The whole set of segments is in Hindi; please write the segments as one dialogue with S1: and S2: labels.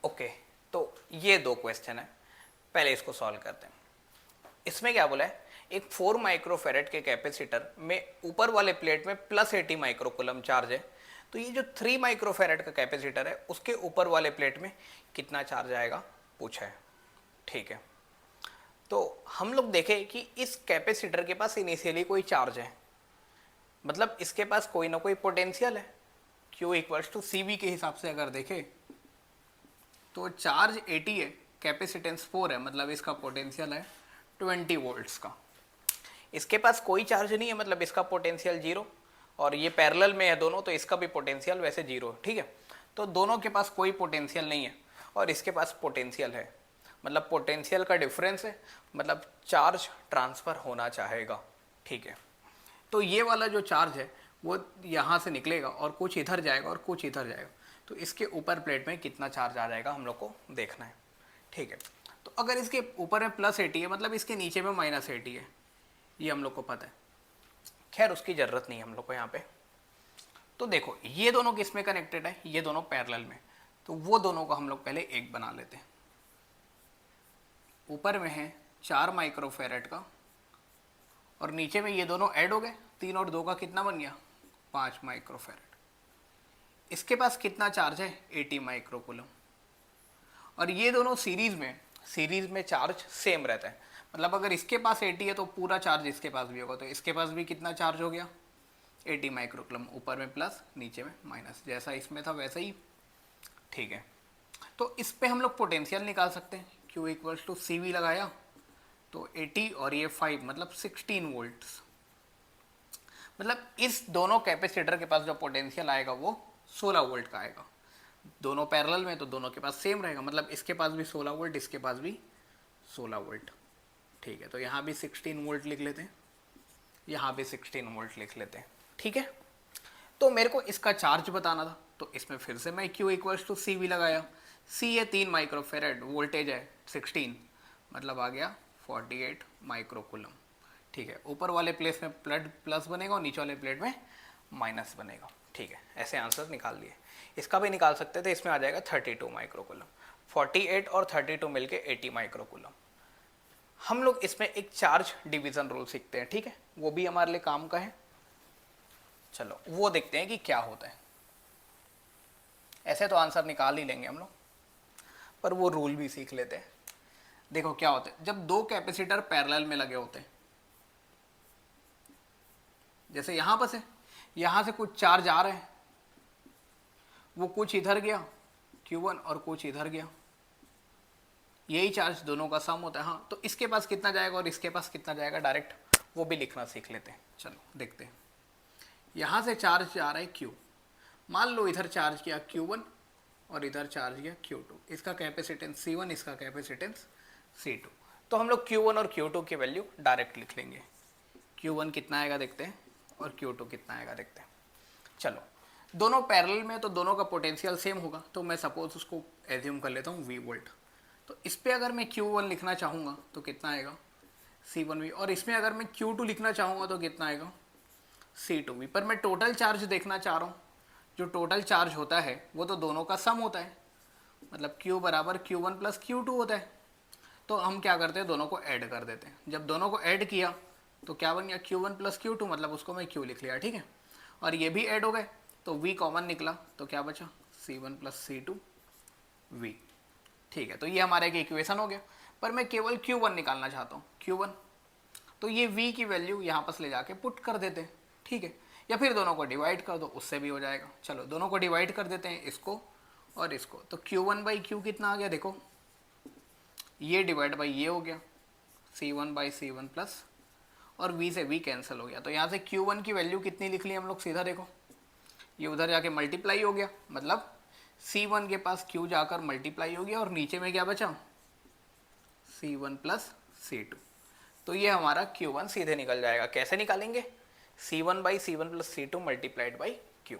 S1: ओके, तो ये दो क्वेश्चन है, पहले इसको सॉल्व करते हैं। इसमें क्या बोला है, एक 4 माइक्रोफेरेड के कैपेसिटर में ऊपर वाले प्लेट में +80 माइक्रोकूलम चार्ज है, तो ये जो 3 माइक्रोफेरेड का कैपेसिटर है उसके ऊपर वाले प्लेट में कितना चार्ज आएगा पूछा है। ठीक है, तो हम लोग देखें कि इस कैपेसिटर के पास इनिशियली कोई चार्ज है, मतलब इसके पास कोई ना कोई पोटेंशियल है। Q इक्वल्स टू CV के हिसाब से अगर देखें तो चार्ज 80 है, कैपेसिटेंस 4 है, मतलब इसका पोटेंशियल है 20 वोल्ट्स का। इसके पास कोई चार्ज नहीं है, मतलब इसका पोटेंशियल 0, और ये पैरेलल में है दोनों, तो इसका भी पोटेंशियल वैसे 0 है। ठीक है, तो दोनों के पास कोई पोटेंशियल नहीं है और इसके पास पोटेंशियल है, मतलब पोटेंशियल का डिफरेंस है, मतलब चार्ज ट्रांसफ़र होना चाहेगा। ठीक है, तो ये वाला जो चार्ज है वो यहाँ से निकलेगा और कुछ इधर जाएगा और कुछ इधर जाएगा, तो इसके ऊपर प्लेट में कितना चार्ज आ जाएगा हम लोग को देखना है। ठीक है, तो अगर इसके ऊपर में +80 है, मतलब इसके नीचे में -80 है, ये हम लोग को पता है। खैर उसकी ज़रूरत नहीं है हम लोग को यहाँ पे। तो देखो ये दोनों किस में कनेक्टेड है, ये दोनों पैरेलल में, तो वो दोनों को हम लोग पहले एक बना लेते हैं। ऊपर में है 4 माइक्रोफेरेड का और नीचे में ये दोनों ऐड हो गए, 3 और 2 का कितना बन गया, 5 माइक्रोफेरेड। इसके पास कितना चार्ज है, 80 माइक्रोकूलम, और ये दोनों सीरीज में चार्ज सेम रहता है, मतलब अगर इसके पास 80 है तो पूरा चार्ज इसके पास भी होगा, तो इसके पास भी कितना चार्ज हो गया, 80 माइक्रोकूलम, ऊपर में प्लस नीचे में माइनस, जैसा इसमें था वैसा ही। ठीक है, तो इस पे हम लोग पोटेंशियल निकाल सकते हैं। Q इक्वल्स टू CV लगाया तो 80 और ये 5 मतलब 16 वोल्ट्स, मतलब इस दोनों कैपेसिटर के पास जो पोटेंशियल आएगा वो 16 वोल्ट का आएगा। दोनों पैरेलल में तो दोनों के पास सेम रहेगा, मतलब इसके पास भी 16 वोल्ट, इसके पास भी 16 वोल्ट। ठीक है, तो यहाँ भी 16 वोल्ट लिख लेते हैं, यहाँ भी 16 वोल्ट लिख लेते हैं। ठीक है, तो मेरे को इसका चार्ज बताना था, तो इसमें फिर से मैं Q इक्वल्स टू CV लगाया। C है 3 माइक्रोफेरेड, वोल्टेज है 16, मतलब आ गया 48 माइक्रोकूलम। ठीक है, ऊपर वाले प्लेट में प्लस बनेगा और नीचे वाले प्लेट में माइनस बनेगा। ठीक है, ऐसे आंसर निकाल लिए। इसका भी निकाल सकते थे, इसमें आ जाएगा 32 माइक्रोकूलम, 48 और 32 मिलके 80 माइक्रोकूलम। हम लोग इसमें एक चार्ज डिवीज़न रूल सीखते हैं, ठीक है, वो भी हमारे लिए काम का है। चलो वो देखते हैं कि क्या होता है। ऐसे तो आंसर निकाल ही लेंगे हम लोग, पर वो रूल भी सीख लेते हैं। देखो क्या होता है, जब दो कैपेसिटर पैरेलल में लगे होते हैं, जैसे यहाँ पर से यहाँ से कुछ चार्ज आ रहे हैं, वो कुछ इधर गया Q1 और कुछ इधर गया, यही चार्ज दोनों का सम होता है। हाँ, तो इसके पास कितना जाएगा और इसके पास कितना जाएगा डायरेक्ट वो भी लिखना सीख लेते हैं। चलो देखते हैं, यहाँ से चार्ज आ रहा है Q, मान लो इधर चार्ज किया Q1 और इधर चार्ज किया Q2, इसका कैपेसिटेंस C1, इसका कैपेसिटेंस C2, तो हम लोग Q1 और Q2 की वैल्यू डायरेक्ट लिख लेंगे। Q1 कितना आएगा देखते हैं और Q2 कितना आएगा देखते हैं। चलो दोनों पैरेलल में तो दोनों का पोटेंशियल सेम होगा, तो मैं सपोज उसको एज्यूम कर लेता हूँ V वोल्ट। तो इस पर अगर मैं Q1 लिखना चाहूँगा तो कितना आएगा C1V, और इसमें अगर मैं Q2 लिखना चाहूँगा तो कितना आएगा C2V। पर मैं टोटल चार्ज देखना चाह रहा हूँ, जो टोटल चार्ज होता है वो तो दोनों का सम होता है, मतलब Q बराबर Q1 प्लस Q2 होता है। तो हम क्या करते हैं, दोनों को ऐड कर देते हैं। जब दोनों को ऐड किया तो क्या बन गया Q1 प्लस Q2, मतलब उसको मैं Q लिख लिया। ठीक है, और ये भी ऐड हो गए तो V कॉमन निकला, तो क्या बचा C1 प्लस C2V। ठीक है, तो ये हमारा एक इक्वेशन हो गया, पर मैं केवल Q1 निकालना चाहता हूँ, Q1, तो ये V की वैल्यू यहाँ पर ले जाके पुट कर देते हैं। ठीक है, या फिर दोनों को डिवाइड कर दो, उससे भी हो जाएगा। चलो दोनों को डिवाइड कर देते हैं, इसको और इसको, तो Q1 बाई Q कितना आ गया देखो, ये डिवाइड बाई ये हो गया C1 बाई C1 प्लस, और V से V कैंसिल हो गया, तो यहाँ से Q1 की वैल्यू कितनी लिख ली हम लोग, सीधा देखो ये उधर जाके मल्टीप्लाई हो गया, मतलब C1 के पास Q जाकर मल्टीप्लाई हो गया, और नीचे में क्या बचा C1 प्लस C2, तो ये हमारा Q1 सीधे निकल जाएगा। कैसे निकालेंगे, C1 by C1 plus C2 multiplied by Q।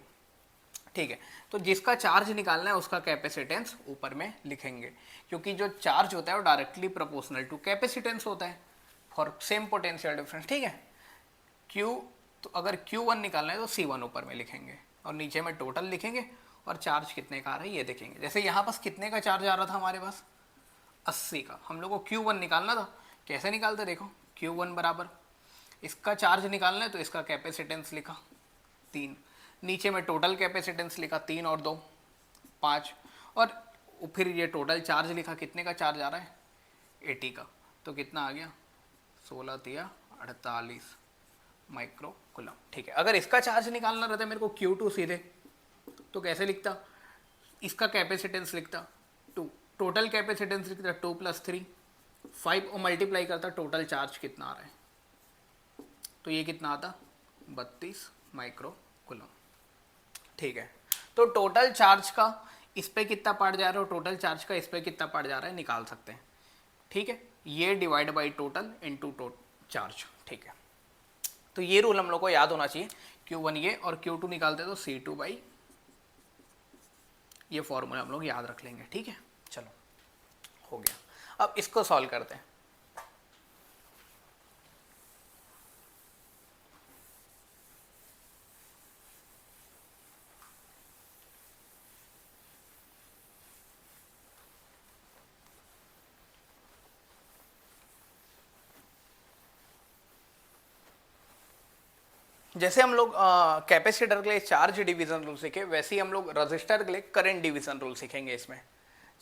S1: ठीक है, तो जिसका चार्ज निकालना है उसका कैपेसिटेंस ऊपर में लिखेंगे, क्योंकि जो चार्ज होता है वो डायरेक्टली प्रोपोर्शनल टू कैपेसिटेंस होता है फॉर सेम पोटेंशियल डिफरेंस। ठीक है, Q, तो अगर Q1 निकालना है तो C1 ऊपर में लिखेंगे और नीचे में टोटल लिखेंगे, और चार्ज कितने का आ रहा है ये देखेंगे। जैसे यहाँ पास कितने का चार्ज आ रहा था हमारे पास, 80 का। हम लोग को Q1 निकालना था, कैसे निकालते देखो, Q1 बराबर इसका चार्ज निकालना है तो इसका कैपेसिटेंस लिखा 3, नीचे में टोटल कैपेसिटेंस लिखा 3 और 2 5, और फिर ये टोटल चार्ज लिखा, कितने का चार्ज आ रहा है 80 का, तो कितना आ गया 16 तिया 48 माइक्रो कूलम। ठीक है, अगर इसका चार्ज निकालना रहता मेरे को Q2 सीधे, तो कैसे लिखता, इसका कैपेसिटेंस लिखता 2, टोटल कैपेसिटेंस लिखता 2 + 3 5 और मल्टीप्लाई करता टोटल चार्ज कितना आ रहा है, तो ये कितना आता 32 माइक्रो कूलम। ठीक है, तो टोटल चार्ज का इस पे कितना पार्ट जा रहा है और टोटल चार्ज का इस पे कितना पार्ट जा रहा है निकाल सकते हैं। ठीक है, ये divide by total into charge. ठीक है, तो ये रूल हम लोग को याद होना चाहिए। Q1 ये और Q2 निकालते तो C2 बाई, ये फॉर्मूला हम लोग याद रख लेंगे। ठीक है, चलो हो गया। अब इसको सॉल्व करते हैं। जैसे हम लोग कैपेसिटर के लिए चार्ज डिवीजन रूल सीखे, वैसे ही हम लोग रजिस्टर के लिए करंट डिवीजन रूल सीखेंगे इसमें।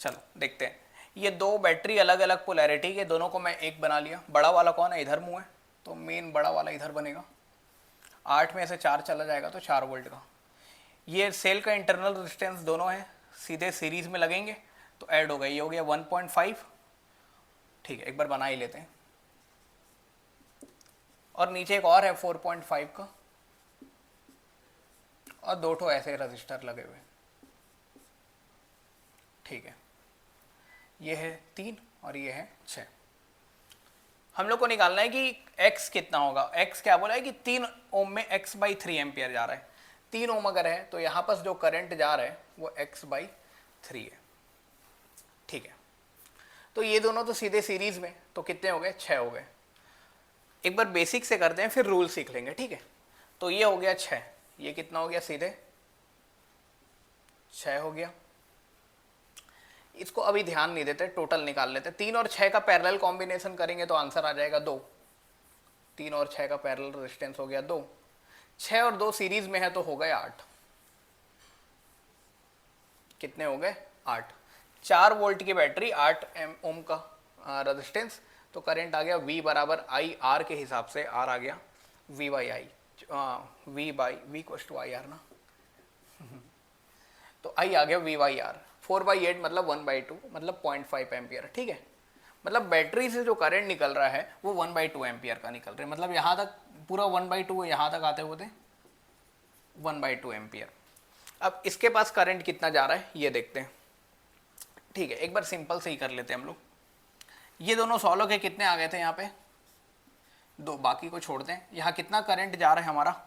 S1: चलो देखते हैं। ये दो बैटरी अलग अलग पोलैरिटी के, दोनों को मैं एक बना लिया। बड़ा वाला कौन है, इधर मुँह है, तो मेन बड़ा वाला इधर बनेगा। 8 में से 4 चला जाएगा तो 4 वोल्ट का। ये सेल का इंटरनल रेजिस्टेंस दोनों है, सीधे सीरीज में लगेंगे तो ऐड हो गया, ये हो गया 1.5। ठीक है, एक बार बना ही लेते हैं। और नीचे एक और है 4.5 का, और 2 ठो ऐसे रजिस्टर लगे हुए। ठीक है, ये है 3 और ये है 6। हम लोग को निकालना है कि x कितना होगा। x क्या बोला है कि 3 ओम में x/3 एम्पियर जा रहा है। 3 ओम अगर है तो यहाँ पर जो करंट जा रहा है वो x/3 है। ठीक है, तो ये दोनों तो सीधे सीरीज में, तो कितने हो गए 6 हो गए। एक बार बेसिक से करते हैं फिर रूल सीख लेंगे। ठीक है, तो ये हो गया 6, ये कितना हो गया सीधे 6 हो गया। इसको अभी ध्यान नहीं देते, टोटल निकाल लेते। 3 और 6 का पैरेलल कॉम्बिनेशन करेंगे तो आंसर आ जाएगा 2। 3 और 6 का पैरेलल रेजिस्टेंस हो गया 2। 6 और 2 सीरीज में है तो हो गए 8। कितने हो गए 8। 4 वोल्ट की बैटरी, 8 ओम का रेजिस्टेंस, तो करंट आ गया V बराबर आई आर के हिसाब से। R आ गया V/I, V = IR ना, तो I आ गया V/R। 4/8 मतलब 1/2 मतलब 0.5 एम्पियर। ठीक है, मतलब बैटरी से जो करंट निकल रहा है वो 1/2 एम्पियर का निकल रहा है। मतलब यहाँ तक पूरा 1/2, यहाँ तक आते हुए थे 1/2 एम्पियर। अब इसके पास करंट कितना जा रहा है ये देखते हैं। ठीक है, एक बार सिंपल से ही कर लेते हैं हम लोग। ये दोनों सॉल्व के कितने आ गए थे यहाँ पे 2, बाकी को छोड़ते हैं। यहाँ कितना करंट जा रहा है हमारा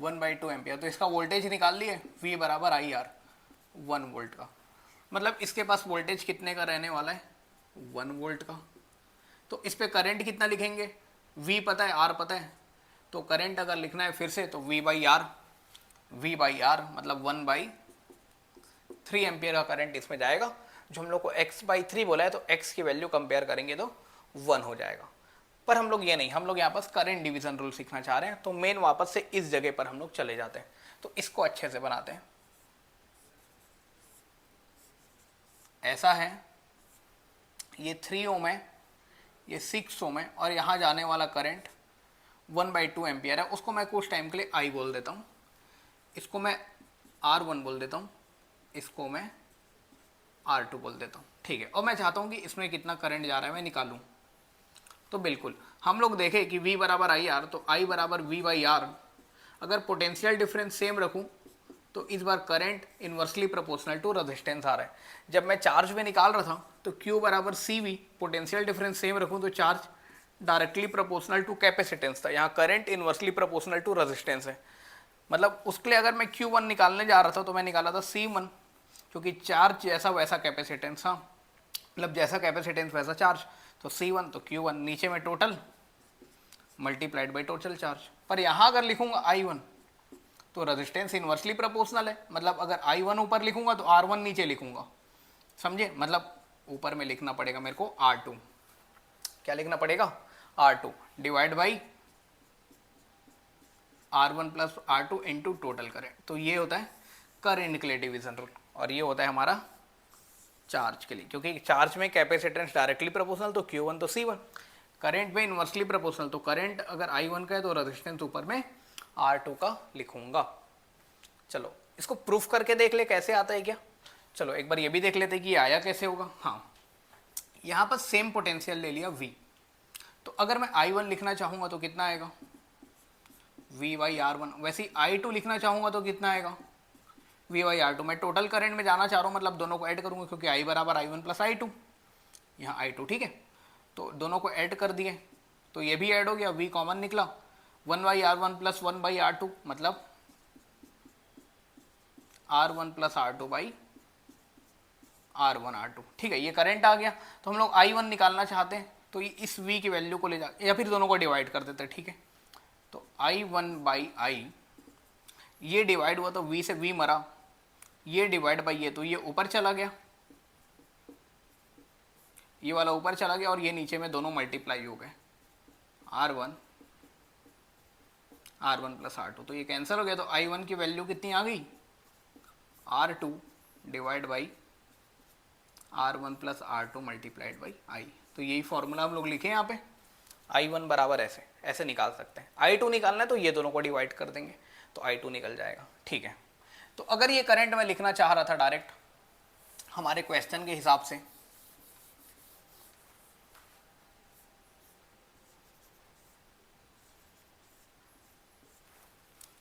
S1: 1/2 एम्पियर, तो इसका वोल्टेज निकाल लिए V बराबर IR 1 वोल्ट का। मतलब इसके पास वोल्टेज कितने का रहने वाला है 1 वोल्ट का। तो इस पे करंट कितना लिखेंगे, V पता है R पता है, तो करंट अगर लिखना है फिर से तो V/R मतलब 1/3 एम्पियर का करंट इसमें जाएगा। जो हम लोग को x/3 बोला है तो x की वैल्यू कंपेयर करेंगे तो 1 हो जाएगा। पर हम लोग ये नहीं, हम लोग यहाँ पास करंट डिवीजन रूल सीखना चाह रहे हैं, तो मेन वापस से इस जगह पर हम लोग चले जाते हैं। तो इसको अच्छे से बनाते हैं। ऐसा है, ये 3 ओम है, ये 6 ओम है, और यहाँ जाने वाला करंट 1/2 एम्पियर है। उसको मैं कुछ टाइम के लिए I बोल देता हूँ, इसको मैं R1 बोल देता हूँ, इसको मैं R2 बोल देता हूँ। ठीक है, और मैं चाहता हूँ कि इसमें कितना करंट जा रहा है मैं निकालूँ। तो बिल्कुल हम लोग देखें कि V बराबर IR, तो I बराबर V/R। अगर पोटेंशियल डिफरेंस सेम रखूँ तो इस बार current inversely proportional to resistance आ रहा है। जब मैं चार्ज में निकाल रहा था तो Q बराबर CV, पोटेंशियल डिफरेंस सेम रखूँ तो charge directly proportional to capacitance था। यहाँ current inversely proportional to resistance है। मतलब उसके लिए अगर मैं Q1 निकालने जा रहा था तो मैं निकाला था C1, क्योंकि चार्ज जैसा वैसा कैपेसिटेंस। हाँ, मतलब जैसा कैपेसिटेंस वैसा चार्ज, तो C1 तो Q1, नीचे में total multiplied by total charge. पर यहाँ अगर लिखूंगा I1 तो रेजिस्टेंस इन्वर्सली प्रोपोर्शनल है, मतलब अगर I1 ऊपर लिखूंगा तो R1 नीचे लिखूंगा, समझे, मतलब ऊपर में लिखना पड़ेगा मेरे को R2, क्या लिखना पड़ेगा R2 divide by R1 plus R2 into total current. तो ये होता है करंट के लिए डिवीजन रूल, और ये होता है हमारा चार्ज के लिए, क्योंकि चार्ज में कैपेसिटेंस डायरेक्टली प्रोपोर्शनल तो Q1 तो C1, करंट में इन्वर्सली प्रोपोर्शनल तो करंट अगर I1 का है तो रेजिस्टेंस ऊपर में R2 का लिखूंगा। चलो इसको प्रूफ करके देख ले कैसे आता है क्या। चलो एक बार ये भी देख लेते हैं कि आया कैसे होगा। हाँ, यहाँ पर सेम पोटेंशियल ले लिया V, तो अगर मैं I1 लिखना चाहूँगा तो कितना आएगा V बाई R1, वैसे ही I2 लिखना चाहूँगा तो कितना आएगा V बाई R2। मैं टोटल करंट में जाना चाह रहा हूँ, मतलब दोनों को ऐड करूँगा, क्योंकि I बराबर I1 प्लस I2, यहाँ I2 ठीक है, तो दोनों को ऐड कर दिए तो ये भी ऐड हो गया, V कॉमन निकला, 1 by R1 plus 1 by R2, मतलब R1 plus R2 by R1 R2, ठीक है, ये करंट आ गया। तो हम लोग I1 निकालना चाहते हैं तो इस V की वैल्यू को ले जा, या फिर दोनों को डिवाइड कर देते हैं, ठीक है, तो I1 बाई I, ये डिवाइड हुआ तो V से V मरा, ये डिवाइड बाई ये, तो ये ऊपर चला गया, ये वाला ऊपर चला गया, और ये नीचे में दोनों मल्टीप्लाई हो गए, R1 प्लस R2, तो ये कैंसिल हो गया। तो I1 की वैल्यू कितनी आ गई R2 divide by R1 plus R2 multiplied by I। तो यही फॉर्मूला हम लोग लिखे यहाँ पे, I1 बराबर ऐसे ऐसे निकाल सकते हैं। I2 निकालना है तो ये दोनों को डिवाइड कर देंगे तो I2 निकल जाएगा, ठीक है। तो अगर ये करंट मैं लिखना चाह रहा था डायरेक्ट हमारे क्वेश्चन के हिसाब से,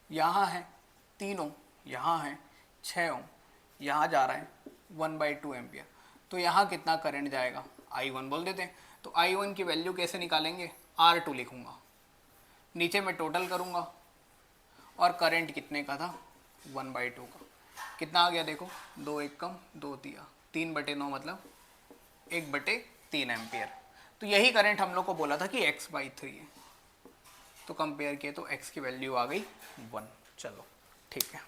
S1: यहाँ है 3 ओम, यहाँ है 6 ओम, यहाँ जा रहा है 1/2 एम्पियर, तो यहाँ कितना करंट जाएगा I1 बोल देते हैं। तो I1 की वैल्यू कैसे निकालेंगे, R2 लिखूंगा, नीचे में टोटल करूंगा, और करंट कितने का था 1/2 का, कितना आ गया देखो, 2 1 कम 2 दिया, 3/9 मतलब 1/3 एम्पियर। तो यही करंट हम लोग को बोला था कि x/3 है, तो कंपेयर किए तो x की वैल्यू आ गई 1। चलो ठीक है।